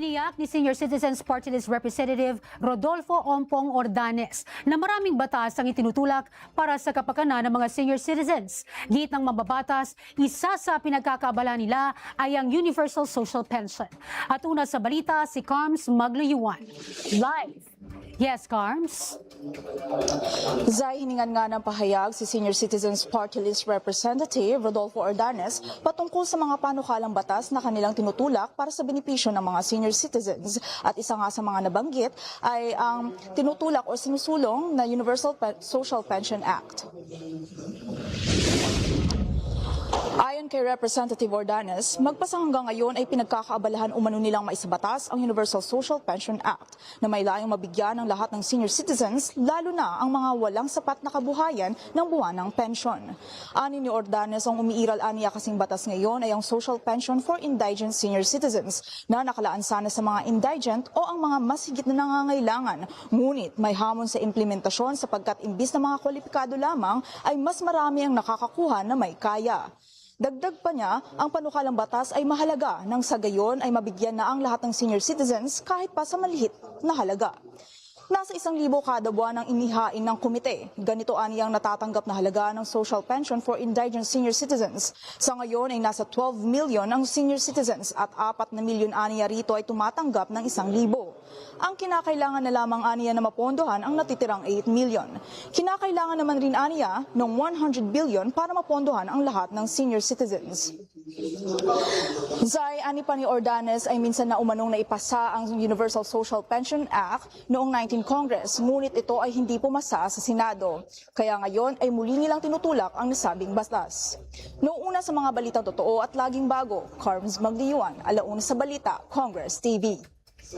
Tiniyak ni Senior Citizens Party List Representative Rodolfo Ompong Ordanes na maraming batas ang itinutulak para sa kapakanan ng mga senior citizens. Giit ng mababatas, isa sa pinagkakabala nila ay ang Universal Social Pension. At una sa balita, si Carms Magluyuan. Live. Yes, Carms? Zay, hiningan nga ng pahayag si Senior Citizens Party List Representative Rodolfo Ordanes patungkol sa mga panukalang batas na kanilang tinutulak para sa benepisyo ng mga senior citizens. At isa nga sa mga nabanggit ay ang tinutulak o sinusulong na Universal Social Pension Act. Ayon kay Representative Ordanes, magpasa hanggang ngayon ay pinagkakaabalahan umano nilang maisabatas ang Universal Social Pension Act na may layong mabigyan ng lahat ng senior citizens, lalo na ang mga walang sapat na kabuhayan ng buwanang pensyon. Ani ni Ordanes, ang umiiral aniya kasing batas ngayon ay ang Social Pension for Indigent Senior Citizens na nakalaan sana sa mga indigent o ang mga mas higit na nangangailangan. Ngunit may hamon sa implementasyon sapagkat imbis na mga kwalipikado lamang ay mas marami ang nakakakuha na may kaya. Dagdag pa niya, ang panukalang batas ay mahalaga nang sa gayon ay mabigyan na ang lahat ng senior citizens kahit pa sa maliit na halaga. Nasa 1,000 kada buwan ang inihain ng komite. Ganito aniyang natatanggap na halaga ng social pension for indigent senior citizens. Sa ngayon ay nasa 12 million ang senior citizens at 4 na milyon aniya rito ay tumatanggap ng 1,000. Ang kinakailangan na lamang aniya na mapondohan ang natitirang 8 million. Kinakailangan naman rin aniya ng 100 billion para mapondohan ang lahat ng senior citizens. Zay, ani pa ni Ordanes ay minsan na umanong naipasa ang Universal Social Pension Act noong 19 Congress, ngunit ito ay hindi pumasa sa Senado. Kaya ngayon ay muli nilang tinutulak ang nasabing batas. Noong una sa mga balitang totoo at laging bago, Carms Magluyuan, Alauna sa Balita, Congress TV.